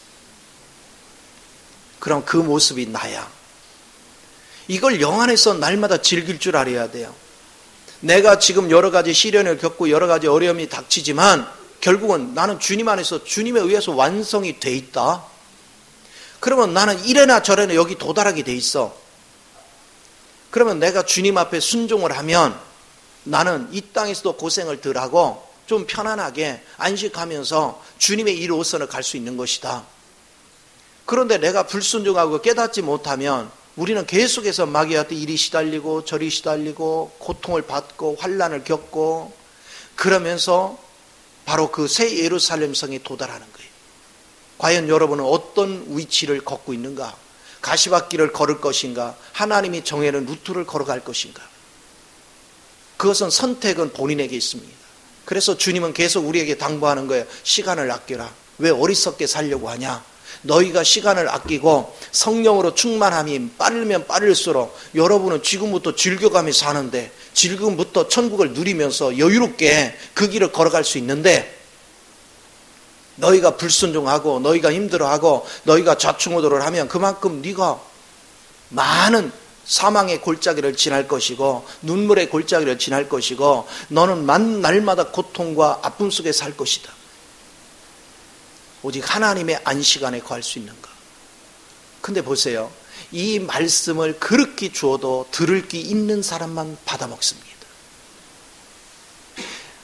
A: 그럼 그 모습이 나야. 이걸 영 안에서 날마다 즐길 줄 알아야 돼요. 내가 지금 여러 가지 시련을 겪고 여러 가지 어려움이 닥치지만 결국은 나는 주님 안에서 주님에 의해서 완성이 돼 있다. 그러면 나는 이래나 저래나 여기 도달하게 돼 있어. 그러면 내가 주님 앞에 순종을 하면 나는 이 땅에서도 고생을 덜 하고 좀 편안하게 안식하면서 주님의 이로서는 갈 수 있는 것이다. 그런데 내가 불순종하고 깨닫지 못하면 우리는 계속해서 마귀한테 이리 시달리고 저리 시달리고 고통을 받고 환난을 겪고 그러면서 바로 그 새 예루살렘 성에 도달하는 거예요. 과연 여러분은 어떤 위치를 걷고 있는가? 가시밭길을 걸을 것인가? 하나님이 정해놓은 루트를 걸어갈 것인가? 그것은 선택은 본인에게 있습니다. 그래서 주님은 계속 우리에게 당부하는 거예요. 시간을 아껴라. 왜 어리석게 살려고 하냐? 너희가 시간을 아끼고 성령으로 충만함이 빠르면 빠를수록 여러분은 지금부터 즐겨가며 사는데 지금부터 천국을 누리면서 여유롭게 그 길을 걸어갈 수 있는데 너희가 불순종하고 너희가 힘들어하고 너희가 좌충우돌을 하면 그만큼 네가 많은 사망의 골짜기를 지날 것이고 눈물의 골짜기를 지날 것이고 너는 날마다 고통과 아픔 속에 살 것이다. 오직 하나님의 안식 안에 거할 수 있는가? 근데 보세요. 이 말씀을 그렇게 주어도 들을 게 있는 사람만 받아먹습니다.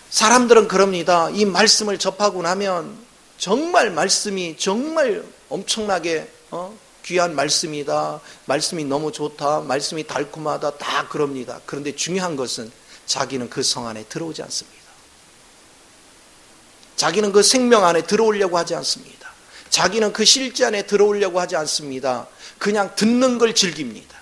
A: 사람들은 그럽니다. 이 말씀을 접하고 나면 정말 말씀이 정말 엄청나게 귀한 말씀이다. 말씀이 너무 좋다. 말씀이 달콤하다. 다 그럽니다. 그런데 중요한 것은 자기는 그 성 안에 들어오지 않습니다. 자기는 그 생명 안에 들어오려고 하지 않습니다. 자기는 그 실제 안에 들어오려고 하지 않습니다. 그냥 듣는 걸 즐깁니다.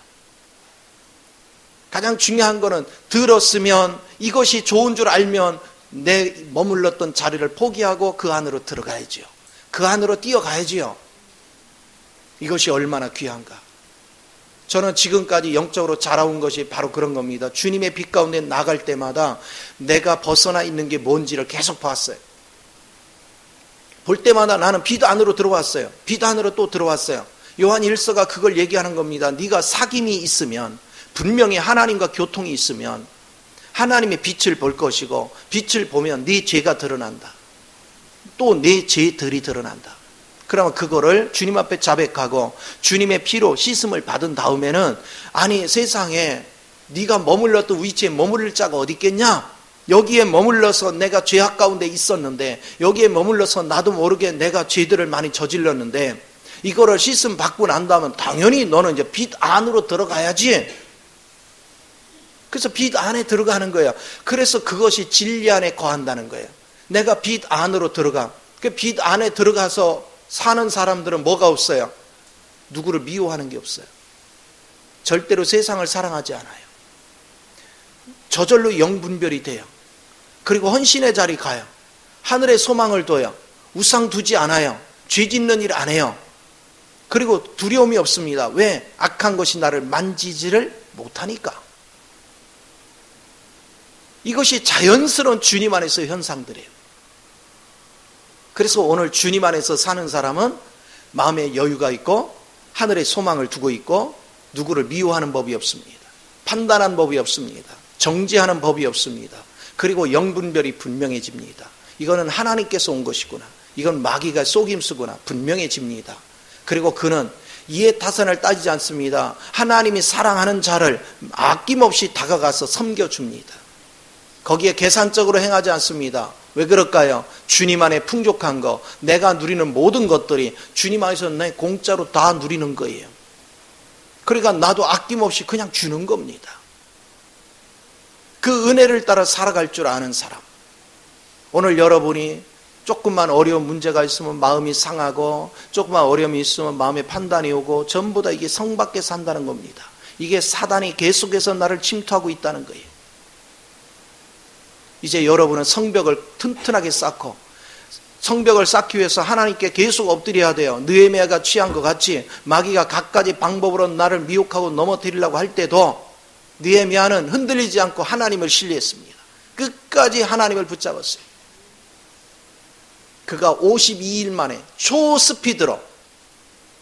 A: 가장 중요한 거는 들었으면 이것이 좋은 줄 알면 내 머물렀던 자리를 포기하고 그 안으로 들어가야지요. 그 안으로 뛰어가야지요. 이것이 얼마나 귀한가. 저는 지금까지 영적으로 자라온 것이 바로 그런 겁니다. 주님의 빛 가운데 나갈 때마다 내가 벗어나 있는 게 뭔지를 계속 봤어요. 볼 때마다 나는 빛 안으로 들어왔어요. 빛 안으로 또 들어왔어요. 요한 1서가 그걸 얘기하는 겁니다. 네가 사귐이 있으면 분명히 하나님과 교통이 있으면 하나님의 빛을 볼 것이고 빛을 보면 네 죄가 드러난다. 또 내 죄들이 드러난다. 그러면 그거를 주님 앞에 자백하고 주님의 피로 씻음을 받은 다음에는 아니 세상에 네가 머물렀던 위치에 머무를 자가 어디 있겠냐? 여기에 머물러서 내가 죄악 가운데 있었는데 여기에 머물러서 나도 모르게 내가 죄들을 많이 저질렀는데 이거를 씻음 받고 난 다음에 당연히 너는 이제 빛 안으로 들어가야지. 그래서 빛 안에 들어가는 거예요. 그래서 그것이 진리 안에 거한다는 거예요. 내가 빛 안으로 들어가. 그 빛 안에 들어가서 사는 사람들은 뭐가 없어요? 누구를 미워하는 게 없어요. 절대로 세상을 사랑하지 않아요. 저절로 영분별이 돼요. 그리고 헌신의 자리 가요. 하늘에 소망을 둬요. 우상 두지 않아요. 죄 짓는 일 안 해요. 그리고 두려움이 없습니다. 왜? 악한 것이 나를 만지지를 못하니까. 이것이 자연스러운 주님 안에서의 현상들이에요. 그래서 오늘 주님 안에서 사는 사람은 마음에 여유가 있고 하늘에 소망을 두고 있고 누구를 미워하는 법이 없습니다. 판단하는 법이 없습니다. 정죄하는 법이 없습니다. 그리고 영분별이 분명해집니다. 이거는 하나님께서 온 것이구나. 이건 마귀가 속임수구나. 분명해집니다. 그리고 그는 이해 타산을 따지지 않습니다. 하나님이 사랑하는 자를 아낌없이 다가가서 섬겨줍니다. 거기에 계산적으로 행하지 않습니다. 왜 그럴까요? 주님 안에 풍족한 거, 내가 누리는 모든 것들이 주님 안에서 내 공짜로 다 누리는 거예요. 그러니까 나도 아낌없이 그냥 주는 겁니다. 그 은혜를 따라 살아갈 줄 아는 사람. 오늘 여러분이 조금만 어려운 문제가 있으면 마음이 상하고 조금만 어려움이 있으면 마음에 판단이 오고 전부 다 이게 성 밖에서 한다는 겁니다. 이게 사단이 계속해서 나를 침투하고 있다는 거예요. 이제 여러분은 성벽을 튼튼하게 쌓고 성벽을 쌓기 위해서 하나님께 계속 엎드려야 돼요. 느헤미야가 취한 것 같이 마귀가 갖가지 방법으로 나를 미혹하고 넘어뜨리려고 할 때도 느헤미야는 흔들리지 않고 하나님을 신뢰했습니다. 끝까지 하나님을 붙잡았어요. 그가 52일 만에 초스피드로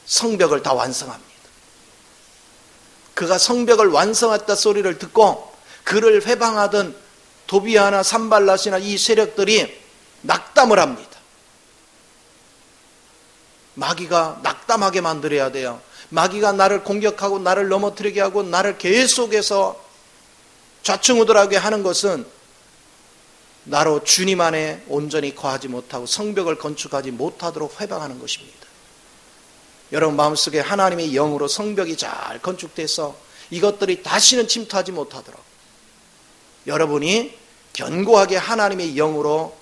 A: 성벽을 다 완성합니다. 그가 성벽을 완성했다 소리를 듣고 그를 회방하던 도비아나 산발랏이나 이 세력들이 낙담을 합니다. 마귀가 낙담하게 만들어야 돼요. 마귀가 나를 공격하고 나를 넘어뜨리게 하고 나를 계속해서 좌충우돌하게 하는 것은 나로 주님 안에 온전히 거하지 못하고 성벽을 건축하지 못하도록 회방하는 것입니다. 여러분 마음속에 하나님의 영으로 성벽이 잘 건축돼서 이것들이 다시는 침투하지 못하도록 여러분이 견고하게 하나님의 영으로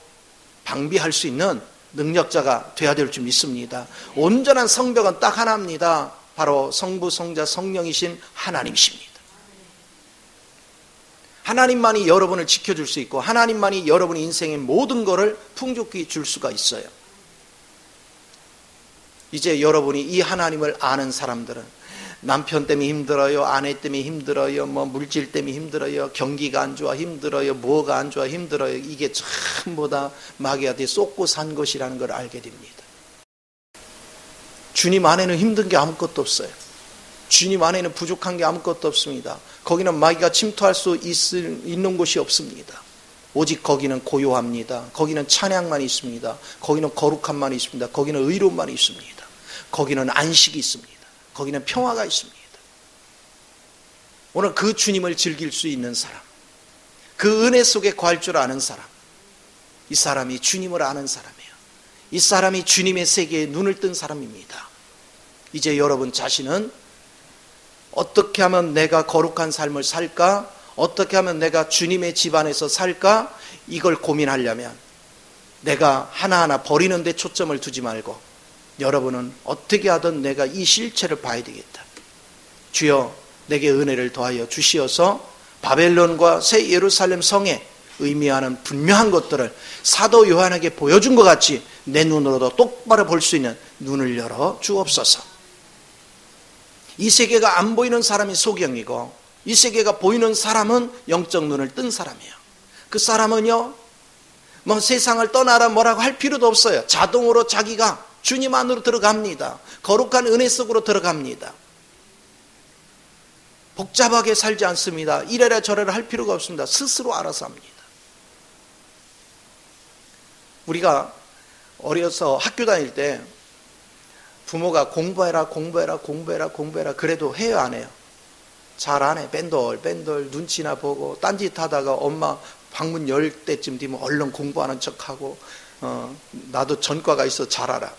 A: 방비할 수 있는 능력자가 되어야 될 줄 믿습니다. 온전한 성벽은 딱 하나입니다. 바로 성부, 성자, 성령이신 하나님이십니다. 하나님만이 여러분을 지켜줄 수 있고 하나님만이 여러분의 인생의 모든 것을 풍족히 줄 수가 있어요. 이제 여러분이 이 하나님을 아는 사람들은 남편 때문에 힘들어요, 아내 때문에 힘들어요, 물질 때문에 힘들어요, 경기가 안 좋아 힘들어요, 뭐가 안 좋아 힘들어요, 이게 전부 다 마귀한테 쏟고 산 것이라는 걸 알게 됩니다. 주님 안에는 힘든 게 아무것도 없어요. 주님 안에는 부족한 게 아무것도 없습니다. 거기는 마귀가 침투할 수 있는 곳이 없습니다. 오직 거기는 고요합니다. 거기는 찬양만 있습니다. 거기는 거룩함만 있습니다. 거기는 의로움만 있습니다. 거기는 안식이 있습니다. 거기는 평화가 있습니다. 오늘 그 주님을 즐길 수 있는 사람, 그 은혜 속에 거할 줄 아는 사람, 이 사람이 주님을 아는 사람이에요. 이 사람이 주님의 세계에 눈을 뜬 사람입니다. 이제 여러분 자신은 어떻게 하면 내가 거룩한 삶을 살까? 어떻게 하면 내가 주님의 집안에서 살까? 이걸 고민하려면 내가 하나하나 버리는 데 초점을 두지 말고 여러분은 어떻게 하든 내가 이 실체를 봐야 되겠다. 주여 내게 은혜를 더하여 주시어서 바벨론과 새 예루살렘 성에 의미하는 분명한 것들을 사도 요한에게 보여준 것 같이 내 눈으로도 똑바로 볼 수 있는 눈을 열어 주옵소서. 이 세계가 안 보이는 사람이 소경이고 이 세계가 보이는 사람은 영적 눈을 뜬 사람이에요. 그 사람은요 세상을 떠나라 뭐라고 할 필요도 없어요. 자동으로 자기가 주님 안으로 들어갑니다. 거룩한 은혜 속으로 들어갑니다. 복잡하게 살지 않습니다. 이래라 저래라 할 필요가 없습니다. 스스로 알아서 합니다. 우리가 어려서 학교 다닐 때 부모가 공부해라 그래도 해요 안 해요? 잘 안 해. 뺀돌 눈치나 보고 딴짓하다가 엄마 방문 열 때쯤 되면 얼른 공부하는 척하고 나도 전과가 있어 잘 알아.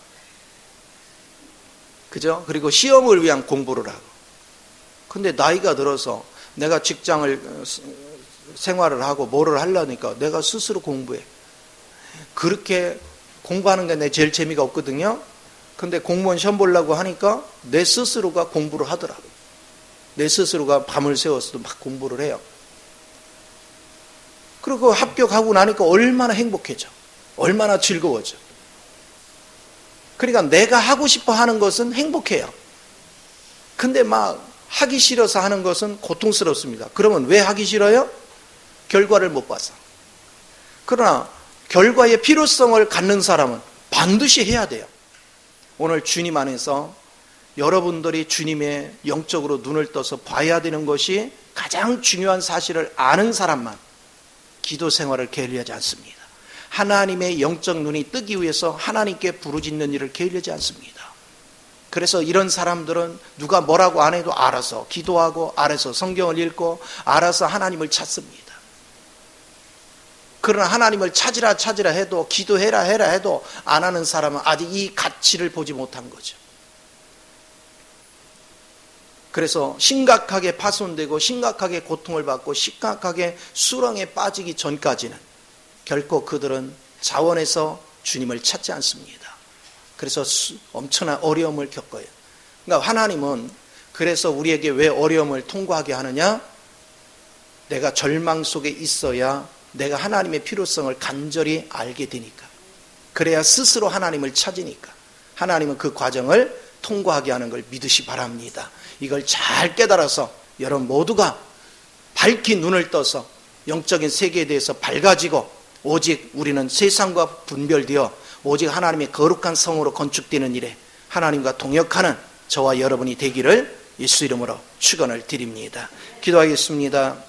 A: 그죠? 그리고 시험을 위한 공부를 하고. 근데 나이가 들어서 내가 직장을 생활을 하고 뭐를 하려니까 내가 스스로 공부해. 그렇게 공부하는 게 내 제일 재미가 없거든요. 근데 공무원 시험 보려고 하니까 내 스스로가 공부를 하더라고. 내 스스로가 밤을 새워서도 막 공부를 해요. 그리고 합격하고 나니까 얼마나 행복해져. 얼마나 즐거워져. 그러니까 내가 하고 싶어 하는 것은 행복해요. 근데 막 하기 싫어서 하는 것은 고통스럽습니다. 그러면 왜 하기 싫어요? 결과를 못 봐서. 그러나 결과의 필요성을 갖는 사람은 반드시 해야 돼요. 오늘 주님 안에서 여러분들이 주님의 영적으로 눈을 떠서 봐야 되는 것이 가장 중요한 사실을 아는 사람만 기도 생활을 게을리하지 않습니다. 하나님의 영적 눈이 뜨기 위해서 하나님께 부르짖는 일을 게을리하지 않습니다. 그래서 이런 사람들은 누가 뭐라고 안 해도 알아서 기도하고 알아서 성경을 읽고 알아서 하나님을 찾습니다. 그러나 하나님을 찾으라 해도 기도해라 해도 안 하는 사람은 아직 이 가치를 보지 못한 거죠. 그래서 심각하게 파손되고 심각하게 고통을 받고 심각하게 수렁에 빠지기 전까지는 결코 그들은 자원에서 주님을 찾지 않습니다. 그래서 엄청난 어려움을 겪어요. 그러니까 하나님은 그래서 우리에게 왜 어려움을 통과하게 하느냐? 내가 절망 속에 있어야 내가 하나님의 필요성을 간절히 알게 되니까. 그래야 스스로 하나님을 찾으니까. 하나님은 그 과정을 통과하게 하는 걸 믿으시 바랍니다. 이걸 잘 깨달아서 여러분 모두가 밝히 눈을 떠서 영적인 세계에 대해서 밝아지고 오직 우리는 세상과 분별되어 오직 하나님의 거룩한 성으로 건축되는 일에 하나님과 동역하는 저와 여러분이 되기를 예수 이름으로 축원을 드립니다. 기도하겠습니다.